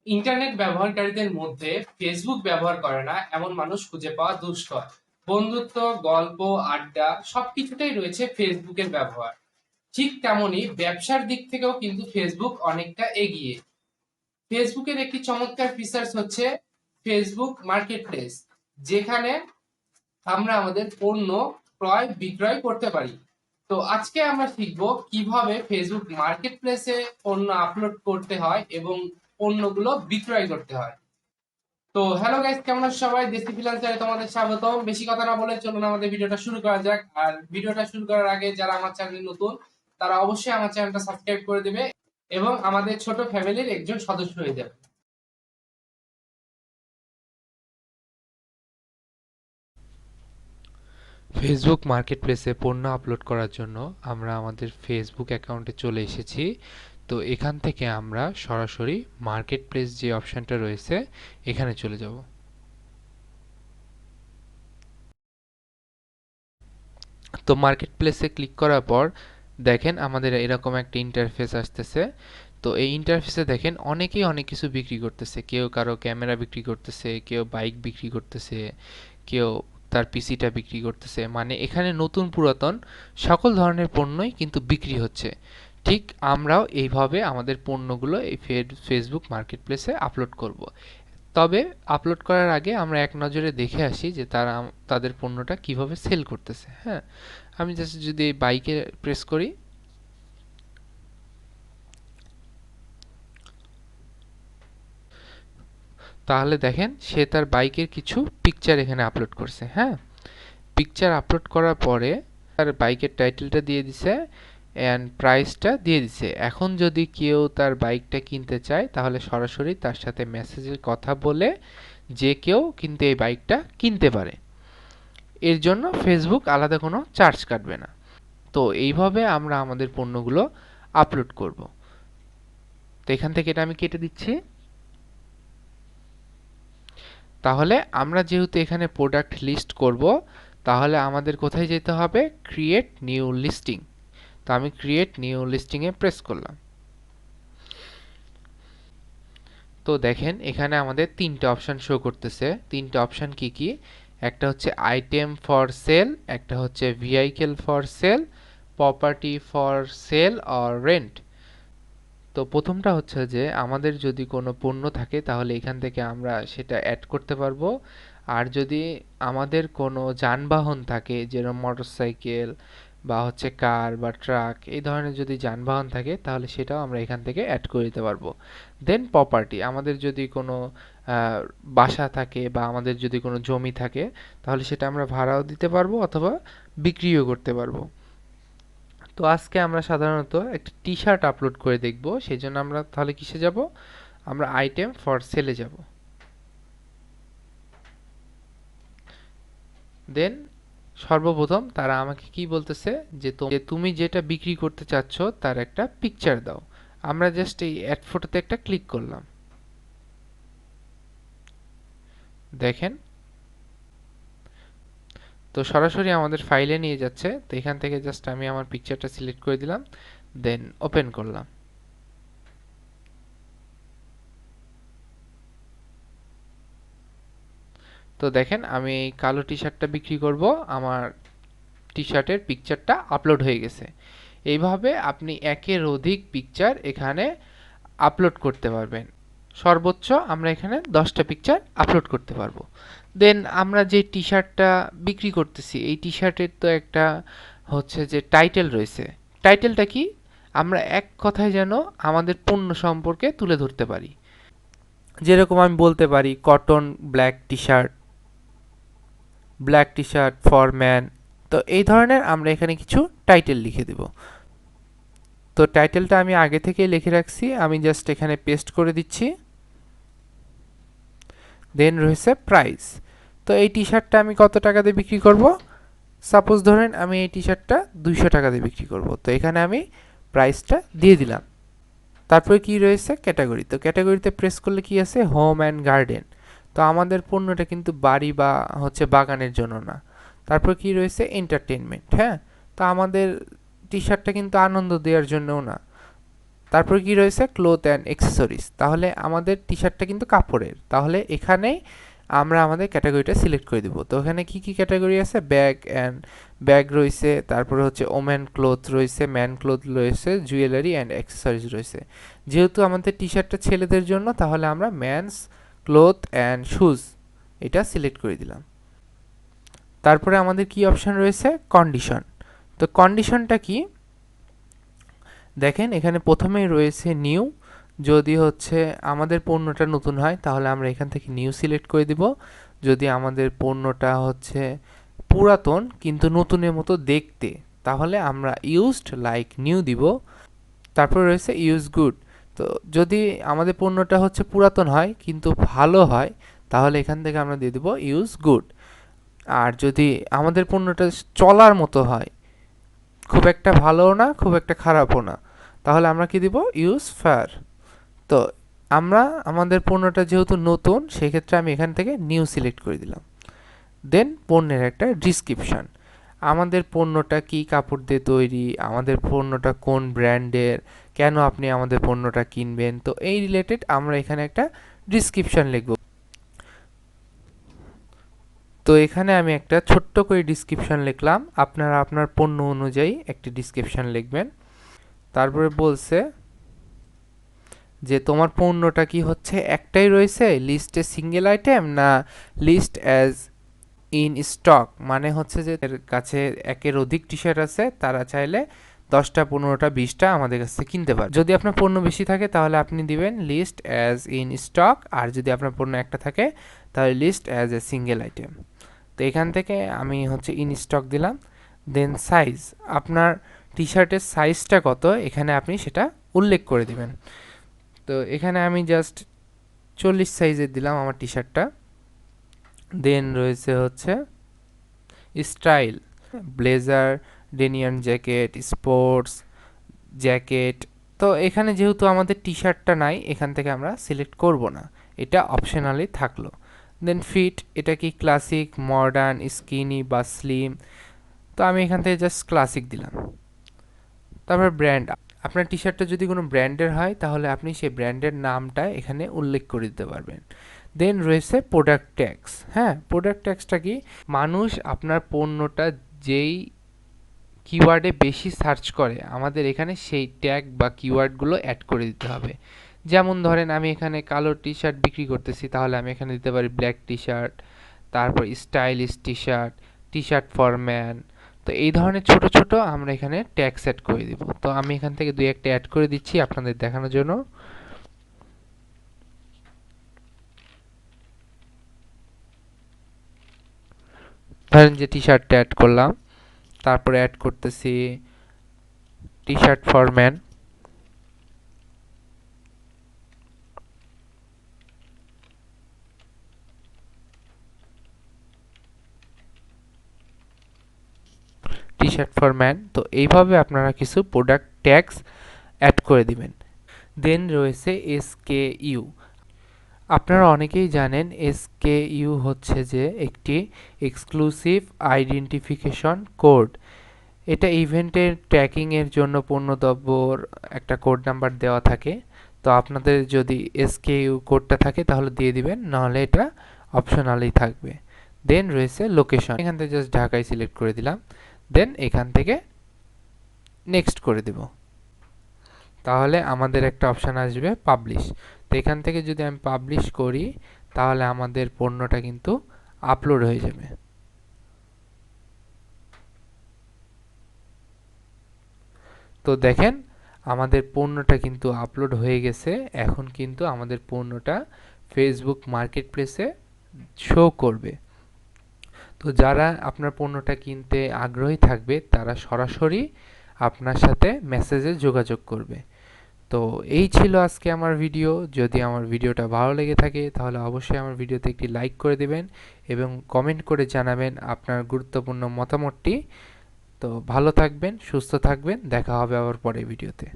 Internet ব্যবহারকারীদের মধ্যে Facebook ব্যবহার করে না এমন মানুষ খুঁজে পাওয়া দুষ্কর। বন্ধুত্ব, গল্প, আড্ডা সবকিছুতেই রয়েছে ফেসবুকের ব্যবহার। ঠিক তেমনই ব্যবসার দিক থেকেও কিন্তু ফেসবুক অনেকটা এগিয়ে। ফেসবুকের একটি চমৎকার ফিচার্স হচ্ছে ফেসবুক মার্কেটপ্লেস, যেখানে আমরা আমাদের পণ্য ক্রয় বিক্রয় করতে পারি। তো আজকে আমরা শিখবো কিভাবে ফেসবুক মার্কেটপ্লেসে পণ্য আপলোড করতে হয় এবং পণ্যগুলো বিক্রয় করতে হয়। তো হ্যালো গাইস, কেমন আছো সবাই? দেশি ফ্রিল্যান্সারে তোমাদের স্বাগতম। বেশি কথা না বলে চলুন আমাদের ভিডিওটা শুরু করা যাক। আর ভিডিওটা শুরু করার আগে যারা আমার চ্যানেলে নতুন, তারা অবশ্যই আমার চ্যানেলটা সাবস্ক্রাইব করে দেবে এবং আমাদের ছোট ফ্যামিলির একজন সদস্য হয়ে যাবে। ফেসবুক মার্কেটপ্লেসে পণ্য আপলোড করার জন্য আমরা আমাদের ফেসবুক অ্যাকাউন্টে চলে এসেছি। তো এখান থেকে আমরা সরাসরি মার্কেটপ্লেস যে অপশানটা রয়েছে এখানে চলে যাব। তো মার্কেটপ্লেসে ক্লিক করার পর দেখেন আমাদের এরকম একটা ইন্টারফেস আসতেছে। তো এই ইন্টারফেসে দেখেন অনেকেই অনেক কিছু বিক্রি করতেছে। কেউ কারো ক্যামেরা বিক্রি করতেছে, কেউ বাইক বিক্রি করতেছে, কেউ তার পিসিটা বিক্রি করতেছে। মানে এখানে নতুন পুরাতন সকল ধরনের পণ্যই কিন্তু বিক্রি হচ্ছে। ঠিক আমরাও এইভাবে আমাদের পণ্যগুলো এই ফেসবুক মার্কেটপ্লেসে আপলোড করব। তবে আপলোড করার আগে আমরা এক নজরে দেখে আসি যে তারা তাদের পণ্যটা কিভাবে সেল করতেছে। হ্যাঁ, আমি জাস্ট যদি এই বাইকে প্রেস করি, তাহলে দেখেন সে তার বাইকের কিছু পিকচার এখানে আপলোড করছে। হ্যাঁ, পিকচার আপলোড করার পরে তার বাইকের টাইটেলটা দিয়ে দিছে অ্যান্ড প্রাইসটা দিয়ে দিছে। এখন যদি কেউ তার বাইকটা কিনতে চায় তাহলে সরাসরি তার সাথে মেসেজের কথা বলে যে কেউ কিন্তু এই বাইকটা কিনতে পারে। এর জন্য ফেসবুক আলাদা কোনো চার্জ কাটবে না। তো এইভাবে আমরা আমাদের পণ্যগুলো আপলোড করব। তো এখান থেকে এটা আমি কেটে দিচ্ছি। তাহলে আমরা যেহেতু এখানে প্রোডাক্ট লিস্ট করব, তাহলে আমাদের কোথায় যেতে হবে? Create new listing. তো আমি ক্রিয়েট নিউ লিস্টিংয়ে প্রেস করলাম। তো দেখেন এখানে আমাদের তিনটা অপশান শো করতেছে। তিনটা অপশান কি কি? একটা হচ্ছে আইটেম ফর সেল, একটা হচ্ছে vehicle for sale, property for sale or rent. তো প্রথমটা হচ্ছে যে আমাদের যদি কোনো পণ্য থাকে তাহলে এখান থেকে আমরা সেটা অ্যাড করতে পারবো। আর যদি আমাদের কোনো যানবাহন থাকে, যেরকম মোটরসাইকেল বা হচ্ছে কার বা ট্রাক, এই ধরনের যদি যানবাহন থাকে তাহলে সেটাও আমরা এখান থেকে অ্যাড করে দিতে পারবো। দেন প্রপার্টি, আমাদের যদি কোনো বাসা থাকে বা আমাদের যদি কোনো জমি থাকে তাহলে সেটা আমরা ভাড়াও দিতে পারবো অথবা বিক্রিও করতে পারবো। তো আজকে আমরা সাধারণত একটা টি শার্ট আপলোড করে দেখব, সেই জন্য আমরা তাহলে কিসে যাব? আমরা আইটেম ফর সেলে যাব। দেন সর্বপ্রথম তারা আমাকে কি বলতেছে যে তুমি যেটা বিক্রি করতে চাচ্ছ তার একটা পিকচার দাও। আমরা জাস্ট এই অ্যাড ফটোতে একটা ক্লিক করলাম। দেখেন, তো সরাসরি আমাদের ফাইলে নিয়ে যাচ্ছে। তো এখান থেকে জাস্ট আমি আমার পিকচারটা সিলেক্ট করে দিলাম, দেন ওপেন করলাম। তো দেখেন আমি এই কালো টি শার্টটা বিক্রি করব। আমার টি শার্টের পিকচারটা আপলোড হয়ে গেছে। এইভাবে আপনি একের অধিক পিকচার এখানে আপলোড করতে পারবেন। সর্বোচ্চ আমরা এখানে 10টা পিকচার আপলোড করতে পারবো। দেন আমরা যে টি শার্টটা বিক্রি করতেছি এই টি শার্টের তো একটা হচ্ছে যে টাইটেল রয়েছে। টাইটেলটা কি? আমরা এক কথায় যেন আমাদের পণ্য সম্পর্কে তুলে ধরতে পারি। যেরকম আমি বলতে পারি cotton black T shirt for man. তো এই ধরনের আমরা এখানে কিছু টাইটেল লিখে দেব। তো টাইটেলটা আমি আগে থেকেই লিখে রাখছি, আমি জাস্ট এখানে পেস্ট করে দিচ্ছি। দেন রয়েছে প্রাইস। তো এই টি শার্টটা আমি কত টাকা দিয়ে বিক্রি করব? সাপোজ ধরেন আমি এই টি শার্টটা 200 টাকা দিয়ে বিক্রি করব। তো এখানে আমি প্রাইসটা দিয়ে দিলাম। তারপরে কি রয়েছে? ক্যাটাগরি। তো ক্যাটাগরিতে প্রেস করলে কি আছে? Home and garden. তো আমাদের পণ্যটা কিন্তু বাড়ি বা হচ্ছে বাগানের জন্য না। তারপর কি রয়েছে? এন্টারটেনমেন্ট। হ্যাঁ, তো আমাদের টি শার্টটা কিন্তু আনন্দ দেওয়ার জন্যও না। তারপর কি রয়েছে ক্লোথ অ্যান্ড অ্যাক্সেসরিজ, তাহলে আমাদের টি শার্টটা কিন্তু কাপড়ের, তাহলে এখানেই আমরা আমাদের ক্যাটাগরিটা সিলেক্ট করে দিব। তো এখানে কি কি ক্যাটাগরি আছে, ব্যাগ রয়েছে, তারপরে হচ্ছে ওমেন ক্লোথ রয়েছে, ম্যান ক্লোথ রয়েছে, জুয়েলারি অ্যান্ড অ্যাক্সেসরিজ রয়েছে। যেহেতু আমাদের টি শার্টটা ছেলেদের জন্য, তাহলে আমরা ম্যানস ক্লোথ অ্যান্ড শুজ এটা সিলেক্ট করে দিলাম। তারপরে আমাদের কি অপশন রয়েছে, কন্ডিশন। তো কন্ডিশনটা কি, দেখেন এখানে প্রথমেই রয়েছে নিউ। যদি হচ্ছে আমাদের পণ্যটা নতুন হয় তাহলে আমরা এখান থেকে নিউ সিলেক্ট করে দিব। যদি আমাদের পণ্যটা হচ্ছে পুরাতন কিন্তু নতুনের মতো দেখতে, তাহলে আমরা ইউজড লাইক নিউ দিব। তারপর রয়েছে ইউজ গুড। তো যদি আমাদের পণ্যটা হচ্ছে পুরাতন হয় কিন্তু ভালো হয়, তাহলে এখান থেকে আমরা দিয়ে দিব ইউজ গুড। আর যদি আমাদের পণ্যটা চলার মতো হয়, খুব একটা ভালোও না খুব একটা খারাপও না, তাহলে আমরা কি দিব ইউজ ফেয়ার। তো আমরা আমাদের পণ্যটা যেহেতু নতুন, সেক্ষেত্রে আমি এখান থেকে নিউ সিলেক্ট করে দিলাম। দেন পণ্যের একটা ডিসক্রিপশান, আমাদের পণ্যটা কি কাপড় দিয়ে তৈরি, আমাদের পণ্যটা কোন ব্র্যান্ডের, কেন আপনি আমাদের পণ্যটা কিনবেন, তো এই রিলেটেড আমরা এখানে একটা ডিসক্রিপশান লিখব। তো এখানে আমি একটা ছোট্ট করে ডিসক্রিপশান লিখলাম, আপনারা আপনার পণ্য অনুযায়ী একটি ডিসক্রিপশান লিখবেন। তারপরে বলছে যে তোমার পণ্যটা কি হচ্ছে একটাই রয়েছে লিস্টে সিঙ্গেল আইটেম, না লিস্ট অ্যাজ ইন স্টক, মানে হচ্ছে যে এর কাছে একের অধিক টি শার্ট আছে, তারা চাইলে 10টা 15টা 20টা আমাদের কাছ থেকে কিনতে পারে। যদি আপনার পণ্য বেশি থাকে তাহলে আপনি দিবেন লিস্ট অ্যাজ ইন স্টক, আর যদি আপনার পণ্য একটা থাকে তাহলে list as a single item. তো এখান থেকে আমি হচ্ছে ইন স্টক দিলাম। দেন সাইজ, আপনার টি শার্টের সাইজটা কত এখানে আপনি সেটা উল্লেখ করে দিবেন। তো এখানে আমি জাস্ট 40 সাইজের দিলাম আমার টি শার্টটা। দেন রয়েছে হচ্ছে style, blazer, denim jacket, sports jacket. তো এখানে যেহেতু আমাদের টি শার্টটা নাই, এখান থেকে আমরা সিলেক্ট করব না, এটা অপশনালি থাকলো। দেন ফিট, এটা কি ক্লাসিক, মডার্ন, স্কিনি বা স্লিম, তো আমি এখান থেকে জাস্ট ক্লাসিক দিলাম। তারপর ব্র্যান্ড, আপনার টি শার্টটা যদি কোনো ব্র্যান্ডের হয় তাহলে আপনি সেই ব্র্যান্ডের নামটা এখানে উল্লেখ করে দিতে পারবেন। দেন রয়েছে প্রোডাক্ট ট্যাক্স। হ্যাঁ, প্রোডাক্ট ট্যাক্সটা কি, মানুষ আপনার পণ্যটা যেই কিওয়ার্ডে বেশি সার্চ করে আমাদের এখানে সেই ট্যাগ বা কিওয়ার্ডগুলো অ্যাড করে দিতে হবে। যেমন ধরেন আমি এখানে কালো টি শার্ট বিক্রি করতেছি, তাহলে আমি এখানে দিতে পারি ব্ল্যাক টি শার্ট, তারপর stylish T shirt for man. তো এই ধরনের ছোট ছোট আমরা এখানে ট্যাগ সেট করে দিব। তো আমি এখান থেকে দুই একটা অ্যাড করে দিচ্ছি আপনাদের দেখানোর জন্য। ধরেন যে টি শার্টটা অ্যাড করলাম, তারপরে অ্যাড করতেছি T shirt for man. T shirt for man. তো এইভাবে আপনারা কিছু প্রোডাক্ট ট্যাগস অ্যাড করে দিবেন। দেন রয়েছে এসকেইউ। আপনারা অনেকেই জানেন এসকেইউ হচ্ছে যে একটি এক্সক্লুসিভ আইডেন্টিফিকেশন কোড। এটা ইভেন্টের ট্র্যাকিংয়ের জন্য পণ্যদ্রব্যর একটা কোড নাম্বার দেওয়া থাকে। তো আপনাদের যদি এসকেইউ কোডটা থাকে তাহলে দিয়ে দিবেন, নাহলে এটা অপশনালি থাকবে। দেন রয়েছে লোকেশন, এখান থেকে জাস্ট ঢাকায় সিলেক্ট করে দিলাম। দেন এখান থেকে নেক্সট করে দেব, তাহলে আমাদের একটা অপশান আসবে পাবলিশ। তো এখান থেকে যদি আমি পাবলিশ করি তাহলে আমাদের পণ্যটা কিন্তু আপলোড হয়ে যাবে। তো দেখেন আমাদের পণ্যটা কিন্তু আপলোড হয়ে গেছে। এখন কিন্তু আমাদের পণ্যটা ফেসবুক মার্কেট প্লেসে শো করবে। তো যারা আপনার পণ্যটা কিনতে আগ্রহী থাকবে তারা সরাসরি আপনার সাথে মেসেজে যোগাযোগ করবে। তো এই ছিল আজকে আমার ভিডিও। যদি আমার ভিডিওটা ভালো লেগে থাকে তাহলে অবশ্যই আমার ভিডিওতে একটি লাইক করে দেবেন এবং কমেন্ট করে জানাবেন আপনার গুরুত্বপূর্ণ মতামতটি। তো ভালো থাকবেন, সুস্থ থাকবেন, দেখা হবে আবার পরের ভিডিওতে।